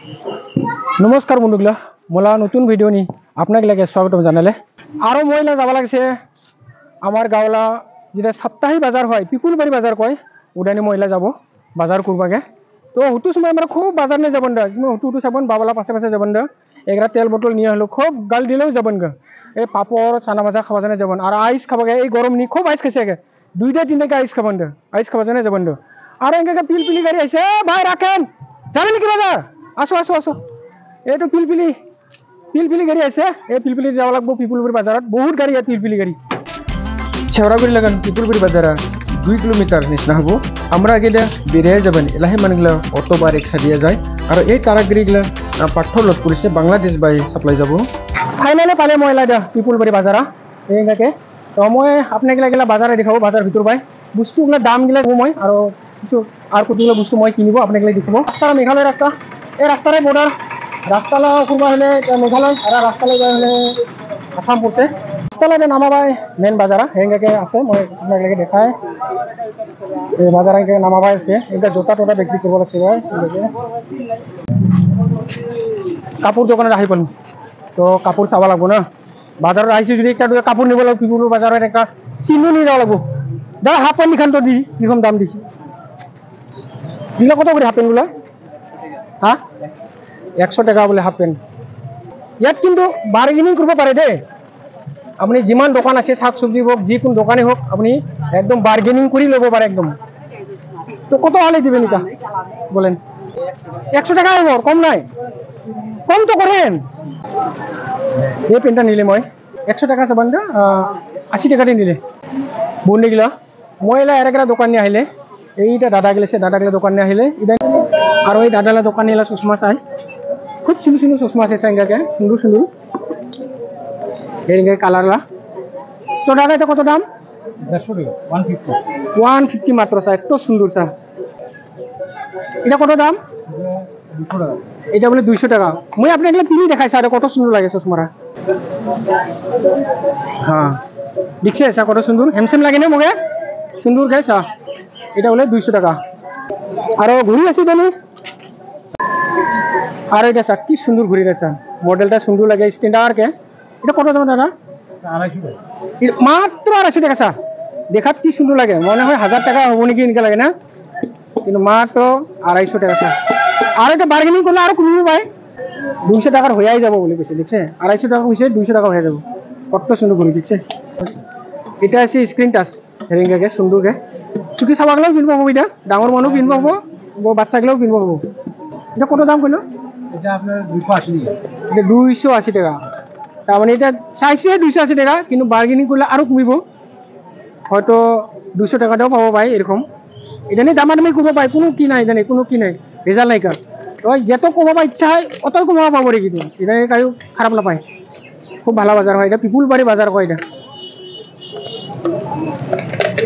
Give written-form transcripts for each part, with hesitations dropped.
নমস্কাৰ বন্ধুগিলা, মোলা নতুন ভিডিঅ' নি আপোনাক লাগে স্বাগতম জানালে। আৰু মইলা যাব লাগিছে আমাৰ গাঁৱলা যেটা সাপ্তাহিক বাজাৰ হয়, পিপুলবাৰী বাজাৰ কয়, উদানি মহিলা যাব বাজাৰ করবাগে। তো হতু সময় আমরা খুব বাজার নিয়ে যাবেন দা, হতু চাবেন বাবলা পাশে পাশে যাবেন দা, এগুলা তেল বোতল নিয়ে হলো খুব গাল দিলেও যাবেন গা। এই পাপড় চানা ভাজা খাওয়া জানে যাবেন, আর আইস খাবাগে, এই গরম নি খুব আইস খাইছে আগে, 2টা 3টাকে আইস খাবেন দা, আইস খাওয়া জানে যাবেন দা। আর এঙ্গে পিলপিলি গাড়ি আইছে, ভাই রাখেন যাবেন নাকি বাজার, আসো আসো আসো। এইটো পিলপিলি গাড়ি আছে, এই পিলপিলি যাব লাগব পিপুলবাৰী বাজাৰত, বহুত গাড়ি আছে পিলপিলি গাড়ি। শেওড়াগুড়ি লাগান পিপুলবাৰী বাজারা 2 কিলোমিটার নিচিনা হব। আমরা গেলে বেরিয়ে যাবেন, এলাহে মানুষগুলা অটো বা রিক্সা দিয়ে যায়। আর এই তারাগিরিগুলা পাথর লোড করেছে, বাংলাদেশ বাই সাপ্লাই যাব। ফাইনালি পালে মই এলা পিপুলবাৰী বাজারা এইগাকে। তো মই আপনাকে গেলা বাজারে দেখাবো, বাজার ভিতর বাই বস্তুগুলো দামগুলা মই আর কিছু আর কতগুলো বস্তু মই কিনিব আপনাকে দেখাবো। রাস্তা মেঘালয় রাস্তা, এই রাস্তারে বর্ডার, রাস্তালা করবা হলে মেঘালয় আর রাস্তালে যাই হলে আসাম পড়ছে। রাস্তালে নামাবাই মেন বাজারা হেঙ্গাকে আছে, মই আপনাকে দেখাই। এই বাজার নামাবাই আছে, এটা জোতা টোটা বিক্রি করবো লাগছে ভাই। কাপড় দোকানে আহি পালো, তো কাপড় চাবা লাগবো না। বাজারে আহিছো যদি একটা কাপড় নিব লাগবো, পিপুল বাজারের একটা চিহ্ন নিয়ে যাওয়া লাগবো। দাদা হাফ প্যান্ট নিখান তো দি কিরকম দাম দেখি দিলে, কত করে হাফ প্যান্ট গুলা? হ্যাঁ 100 টাকা বলে হাফ প্যান্ট। ইয়াত কিন্তু বার্গেনিং করব পারে দে, আপনি যিমান দোকান আছে শাক সবজি হোক, যিকোনো দোকানে হোক, আপনি একদম বার্গেনিং করে লব পারে একদম। তো কত হলে দিবেন এটা বলেন? 100 টাকা হবো, কম নাই, কম তো করেন। এই প্যান্টটা নিলে মই 100 টাকা চাবান দা, 80 টাকা দিয়ে নিলে বন্ধু গিলা। মই এলা এরা দোকান নিয়ে আহিলে, এইটা দাদা গেলেছে, দাদা গেলে দোকান নিয়ে আহিলে ইদান। আর ওই দাদালা দোকান নিয়ে চশমা চাই, খুব সুন্দর সুন্দর চশমা আছে সাইঙ্গাকে, সুন্দর সুন্দর এই কালারলা। তো দাদা এটা কত দাম? 150 মাত্র চা, এত সুন্দর চা। এটা কত দাম? এটা বলে 200 টাকা। মই আপনাকে পিনি দেখাই চা, কত সুন্দর লাগে চশমাটা। হ্যাঁ দেখছে চা কত সুন্দর, হ্যান্ডসাম লাগে না মোকে, সুন্দর খাই চা। এটা বলে 200 টাকা। আর ঘুরি আছে জানি, আর এটা চা কি সুন্দর ঘুরি আছে, মডেলটা সুন্দর লাগে, স্ট্যান্ডার্ড কে। এটা কত দাম দাদা? মাত্র 250 টাকা চা। দেখাত কি সুন্দর লাগে, মনে হয় 1000 টাকা হবো নাকি এনেকা লাগে না, কিন্তু মাত্র 250 টাকা চা। আর এটা বার্গেনিং করলে আরো কমিব ভাই, 200 টাকার হয়ে যাব বলে কইছে, দেখছে 250 টাকা কইছে, 200 টাকা হয়ে যাব। কত সুন্দর ঘুরি দেখছে। এটা আছে স্ক্রিন টাচ হেরিংগাকে, সুন্দরকে ছুটি চাবা গেলেও কিনব হবো, এটা ডাঙর মানুষ কিনব হবো, বাচ্চা গেলেও কিনব হবো। এটা কত দাম কইলো? এটা আপনার 280 টাকা। এটা 280 টাকা, তার মানে এটা চাইছে 280 টাকা, কিন্তু বার্গেনিং করলে আরো কমিব, হয়তো 200 টাকাটাও পাবো ভাই এরকম। এটা নিয়ে দামাদামি করবো পাই, কোনো কি নাই জানি, কোনো কি নাই, রেজাল্ট নাই কার। ওই যত কমাবা ইচ্ছা হয় অতই কমাবা পাবো রে, কিন্তু এটা কাউ খারাপ নাপায়, খুব ভালো বাজার হয়। এটা পিপুলবাড়ি বাজার কয় এটা।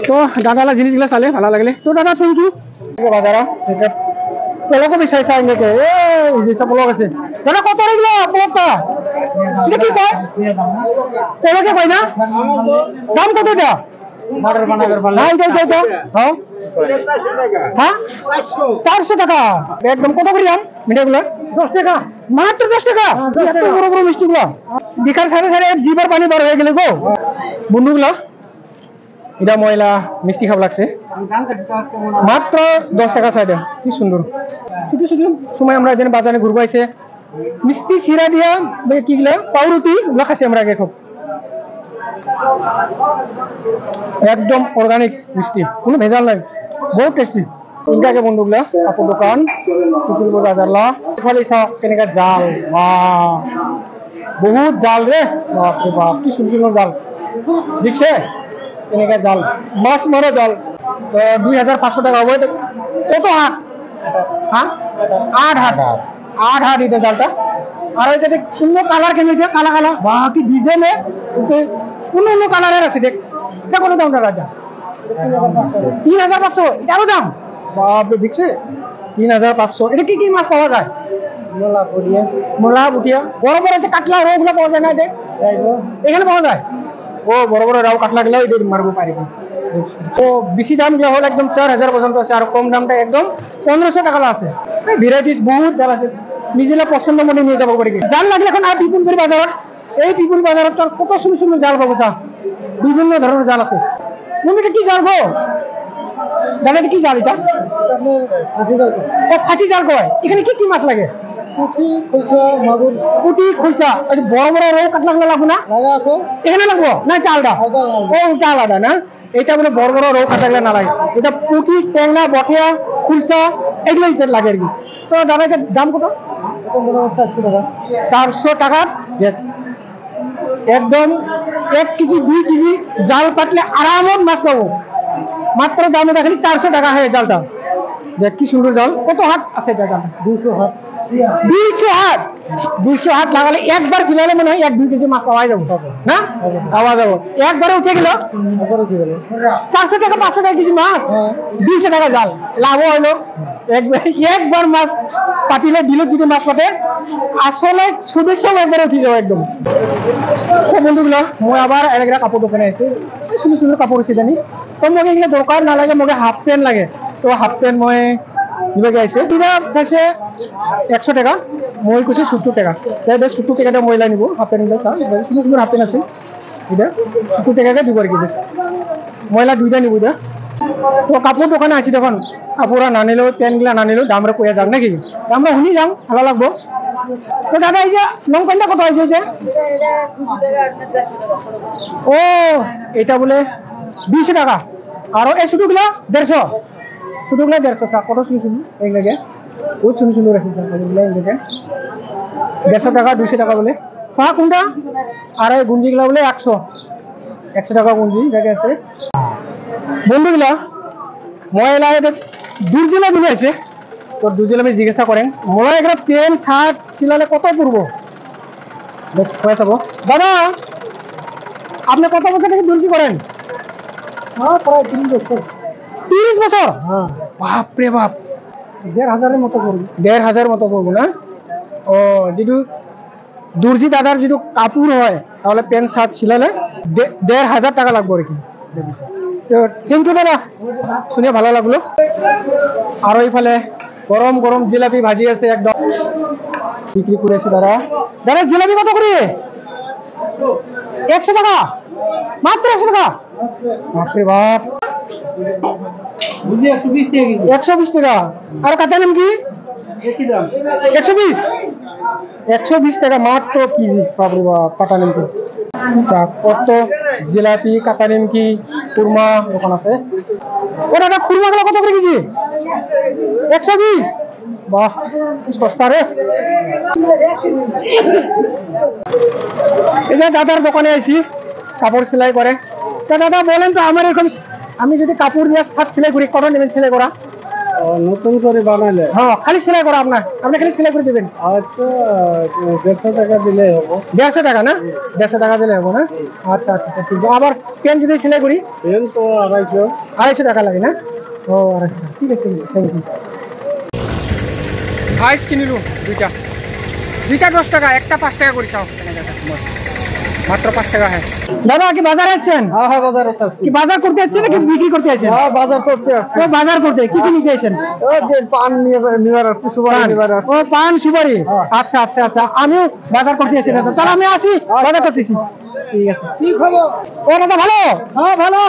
তো দাদালা জিনিসগুলো চালে ভালো লাগলে, তো দাদা থ্যাংক ইউ। বাজারা এটা পলকও বিচাৰিছা এনেকে, এই পলক আছে দাদা, কত লাগলো পলকটা? এটা কি কয়, পলকে কয় না? দাম কত এটা? হ্যাঁ 400 টাকা একদম। কত করে দাম মিঠাইগুলো? 10 টাকা মাত্র, 10 টাকা। এত বড় বড় মিষ্টিগুলো দেখার সাথে সাথে জিভার পানি বার হয়ে গেলে গো বন্ধুগুলা। এটা ময়লা মিষ্টি খাব লাগছে, মাত্র 10 টাকা চাই দেয়, কি সুন্দর। ছুটি ছুটি সময় আমরা এখানে বাজারে ঘুরবো আইছে, মিষ্টি চিরা দিয়া কি গুলা পাউরুটি ওগুলো খাইছি আমরা আগে, খুব একদম অর্গানিক মিষ্টি, কোনো ভেজাল নাই, বহুত টেস্টি। ইনকাকে বন্ধুগুলা কাপড় দোকান পিপুলবাড়ি বাজারলা। এখানে চাওক কেনেকা জাল, বা বহুত জাল রে, বাপরে বাপ কি সুন্দর সুন্দর জাল দেখছে, কেনেকা জাল, মাছ মারা জাল। 2500 টাকা হবে। কত হাট? হ্যাঁ 8 হাট, 8 হাট এটা জালটা। আর এটাতে কোনো কালার কেমন, কালা কালা বা কি ডিজাইনে কোনো অন্য কালারের আছে, দেখ এটা কত দাম টাকা? 3500 এটারও দাম, বাপরে দেখছে 3500। এটা কি কি মাছ পাওয়া যায়? মোলা বুটিয়া, বড় বড় যে কাতলা ওগুলো পাওয়া যায় না এখানে পাওয়া যায়? ও বড় বড় রাও কাতলা গেলেও এটা মারবো পারিব। তো বেশি দাম গুলো হল একদম 4000 পর্যন্ত আছে, আর কম দামটা একদম 1500 টাকা আছে। ভ্যারাইটিস বহুত জাল আছে। নিজে পছন্দ মনে নিয়ে যাব পারি জাল লাগলে এখন আর বিপুলপুর বাজারত এই বিপুল বাজারত কত সুন্দর সুন্দর জাল পাবো চা বিভিন্ন ধরনের জাল আছে এটা কি জাল গো জানেন কি জাল এটা ফাঁসি জাল কয় এখানে কি কি মাছ লাগে পুঁটি খৈচা বড় বড় রৌ কাতলা লাগবো না এখানে লাগবো না এটা আলাদা ও ওটা আলাদা না এটা বলে বড় বড় রৌ কাতলা না লাগে এটা পুঁটি ট্যাংরা বটিয়া খুলসা এগুলো লাগে আর কি তো দাদা এটার দাম কত 400 টাকা একদম 1 কেজি 2 কেজি জাল পাতলে আরামত মাছ পাবো মাত্র দাম এটা খালি 400 টাকা হয় জালটা দেখ কি সুন্দর জাল কত হাত আছে এটা দাম 200 হাত 200 হাত লাগালে একবার ফিলালে মনে হয় 1-2 কেজি মাছ পাওয়া যাবে না পাওয়া যাবে একবারে উঠে গেল 400 টাকা 500 টাকা কেজি মাছ 200 টাকা জাল লাভ হলো একবার মাছ পাতিলে দিল যদি মাছ পাতে আসলে সদস্য একবারে উঠে যাবে একদম বন্ধুগুলো মই আবার এলাকা কাপড় দোকানে আছি সুন্দর সুন্দর কাপড় আছে জানি তো মোক এগুলো দরকার না লাগে মোক হাফ প্যান্ট লাগে তো হাফ প্যান্ট মই নিবে আছে কিনা চাইছে 100 টাকা মই কৈছে 70 টাকা তাই 70 টাকাটা মহিলা নিব হাফ প্যান্ট নিলে সুন্দর সুন্দর হাফ প্যান্ট আছে এটা 70 টাকাকে দিব আর কি মহিলা দুইটা নিব এটা তো কাপড় দোকানে আছি তখন কাপড় না নিলেও প্যান্টগুলা না নিলেও দামরা কইয়া যাক নাকি আমরা শুনি যাম ভালো লাগবো তো দাদা এই যে লং প্যান্টটা কত হয়েছে যে ও এটা বলে 200 টাকা আর এই ছোটগুলো 150 ছোটগুলো 150 কত শুনি শুনি এইগুলোকে বহুত সুন্দর সুন্দর আছে এগুলো এইগুলোকে 150 টাকা 200 টাকা বলে পা কোনটা আর এই গুঞ্জিগুলো বলে 100 টাকা গুঞ্জি এটাকে আছে বন্ধুগুলা মহিলা দুর্জিলা বলে আছে তো দুর্জিলা আমি জিজ্ঞাসা করেন মোলা এগুলো প্যান্ট শার্ট সিলালে কত পড়বো বেশ কয়ে থাকবো দাদা আপনি কত বছর থেকে দর্জি করেন প্রায় 30 বছর হ্যাঁ বাপরে বাপ 1500 মতো করবো 1500 মতো করবো না ও যেটু দর্জি দাদার যেটু কাপড় হয় তাহলে প্যান্ট শার্ট সিলালে 1500 টাকা লাগবে আর কি থ্যাংক ইউ দাদা শুনে ভালো লাগলো আর ওইফালে গরম গরম জিলাপি ভাজি আছে একদম বিক্রি করেছে দাদা দাদা জিলাপি কত করে 100 টাকা মাত্র 100 টাকা বাপরে বাপ 120 টাকা আর কাটা নাম কি 120 টাকা মাত্র কেজি বাপরে বাপ কাটা নিমকি কত জিলাপি কাটা নিমকি খুরমা দোকান আছে ওটা খুরমা গুলো কত করে কেজি 120 বাহ সস্তা রে এই যে দাদার দোকানে আইছি কাপড় সেলাই করে তা দাদা বলেন তো আমার এরকম আমি যদি কাপড় দিয়ে শার্ট সেলাই করি কত নেবেন সেলাই করা নতুন করে বানালে হ্যাঁ খালি সেলাই করা আপনি খালি সেলাই করে দিবেন আচ্ছা 150 টাকা দিলে হবে 150 টাকা না 150 টাকা দিলে হবে না আচ্ছা আচ্ছা ঠিক আছে আবার পেন যদি সেলাই করি পেন তো 250 টাকা লাগে না ও 250 ঠিক আছে থ্যাংক ইউ আইস কিনিলু দুইটা 10 টাকা একটা 5 টাকা করে চাও মাত্র 5 টাকা হ্যাঁ দাদা কি বাজারে আছেন হ্যাঁ হ্যাঁ বাজারে আছি কি বাজার করতে আছেন নাকি বিক্রি করতে আছেন হ্যাঁ বাজার করতে আছি ও বাজার করতে কি কি নিতে আছেন ও যে পান নিবার আছে সুপারি নিবার আছে ও পান সুপারি আচ্ছা আচ্ছা আচ্ছা আমি বাজার করতে আছি দাদা তাহলে আমি আসি বাজার করতেছি ঠিক আছে কি খবর ও দাদা ভালো হ্যাঁ ভালো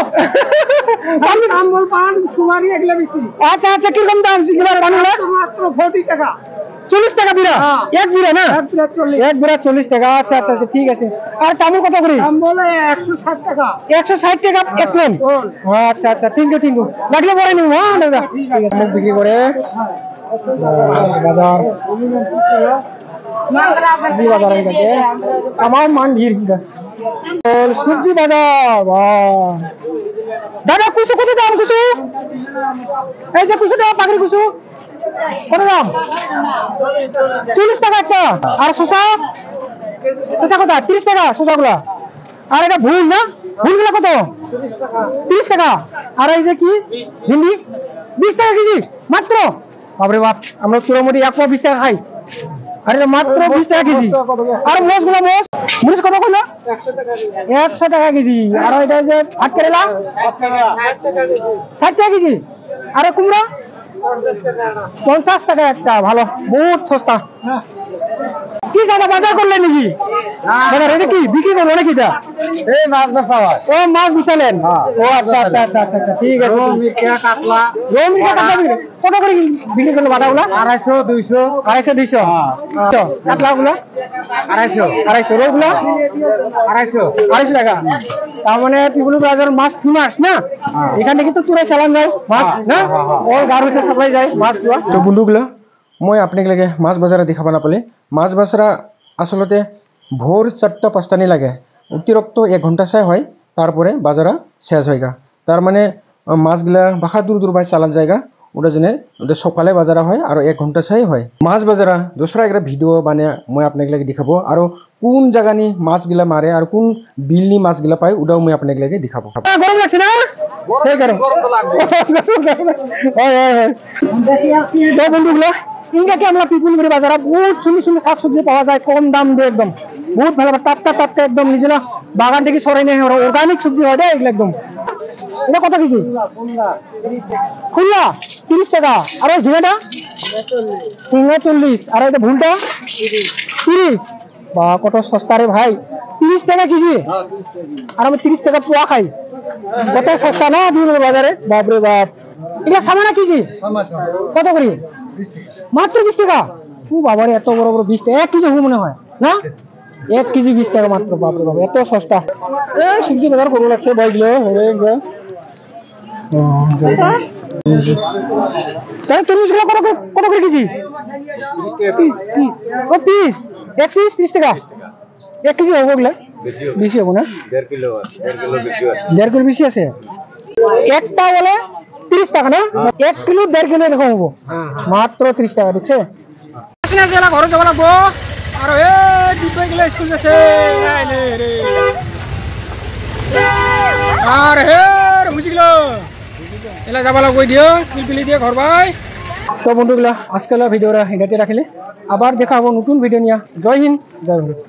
আমি নাম বল পান সুপারি এগুলা বেশি আচ্ছা আচ্ছা কি রকম দাম সিগারেট পানগুলো মাত্র 40 টাকা 40 টাকা বিড়া এক বিড়া না এক বিড়া 40 টাকা আচ্ছা আচ্ছা ঠিক আছে আর তামুল কত করে দাম বলে 160 টাকা 160 টাকা এক প্লেন আচ্ছা আচ্ছা থ্যাংক ইউ লাগলে পরে নিব হ্যাঁ দাদা ঠিক আছে মুখ বিক্রি করে বাজার বাজার আমার মান ভিড় সবজি বাজার দাদা কুসু কত দাম কুসু এই যে কুসুটা পাখির কুসু কত দাম 40 টাকা একটা আর শসা কত 30 টাকা শসাগুলা আর এটা ভুল না ভুলগুলা কত 30 টাকা আর এই যে কি ভিন্ডি 20 টাকা কেজি মাত্র বাপরে বাপ আমরা পুরোমোটি 120 টাকা খাই আরে মাত্র 20 টাকা কেজি আর মরিচগুলা মরিচ কত কইলো 100 টাকা কেজি আর এটা যে ভাত কেরেলা 60 টাকা কেজি আর কুমড়া 50 টাকা একটা ভালো বহুত সস্তা কি দাদা বাজার করলেন নাকি বাজার এটা কি বিক্রি করবো নাকি এটা এই মাছ বেচা হয় ও মাছ বিছালেন ও আচ্ছা আচ্ছা আচ্ছা আচ্ছা আচ্ছা ঠিক আছে মির্কা কাতলা রোমিকা কাতলা কত করে বিক্রি করলো বাটাগুলা 250 200 250 200 কাতলাগুলা 250 রোগুলা 250 টাকা তার মানে পিপুল বাজার মাছ ফেমাস না এখানে কিন্তু তুলে চালান যায় মাছ না ওর গার হচ্ছে সাপ্লাই যায় মাছ গুলা তো বন্ধুগুলা মই আপনাকে লাগে মাছ বাজারে দেখাব নাপালে মাছ বাজারা আসলতে ভোর 4টা 5টা নি লাগে অতিরিক্ত 1 ঘন্টা চাই হয় তারপরে বাজারা শেষ হয়গা তার মানে মাছগুলা বাখা দূর দূর বাই চালান জায়গা ওটা জেনে ওদের সকালে বাজারা হয় আর 1 ঘন্টা চাই হয় মাছ বাজারা দোসরা একটা ভিডিও বানিয়ে মই আপনাকে লাগে দেখাবো আর কোন জায়গানি মাছগুলা মারে আর কোন বিলনি মাছগুলা পায় ওটাও মই আপনাকে লাগে দেখাবো গরম লাগছে না সেই গরম তো বন্ধুগুলা ইনকাকে আমরা পিপুলগুড়ি বাজারে বহুত সুন্দর সুন্দর শাক সবজি পাওয়া যায় কম দাম দিয়ে একদম বহুত ভালো টাটকা টাটকা একদম নিজেরা বাগান থেকে সরাই নেই অর্গানিক সবজি হয় এগুলো একদম এটা কত কেজি খুলনা 30 টাকা আর ঝিঙাটা ঝিঙা 40 আর এটা ভুলটা 30 বা কত সস্তা রে ভাই 30 টাকা কেজি আর আমি 30 টাকা পোয়া খাই কত সস্তা না পিপুলগুড়ি বাজারে বাপরে বাপ এটা সামানা কেজি কত করে মাত্র 20 টাকা ও বাবারে এত বড় বড় 20 টাকা 1 কেজি হবে মনে হয় না 1 কেজি 20 টাকা মাত্র বাপরে বাপ এত সস্তা এই সবজি বাজার করব লাগছে বাইগুলো তাহলে তরমুজগুলো কত করে কেজি ও পিস 1 পিস 30 টাকা 1 কেজি হবে ওগুলা বেশি হবে না 1.5 কিলো বেশি আছে 1.5 কিলো বেশি আছে একটা বলে 30 টাকা না 1 কিলো 1.5 কিলো এরকম হবো মাত্র 30 টাকা দেখছে আসলে জেলা ঘরে যাব লাগবো আর এ ডিপে গেলে স্কুল যাচ্ছে আর হে বুঝি গেল এলা যাব লাগবো দিও পিলপিলি দিয়ে ঘর ভাই তো বন্ধুগুলা আজকাল ভিডিওটা এটাতে রাখিলে আবার দেখা হবো নতুন ভিডিও নিয়ে জয় হিন্দ জয় ভারত।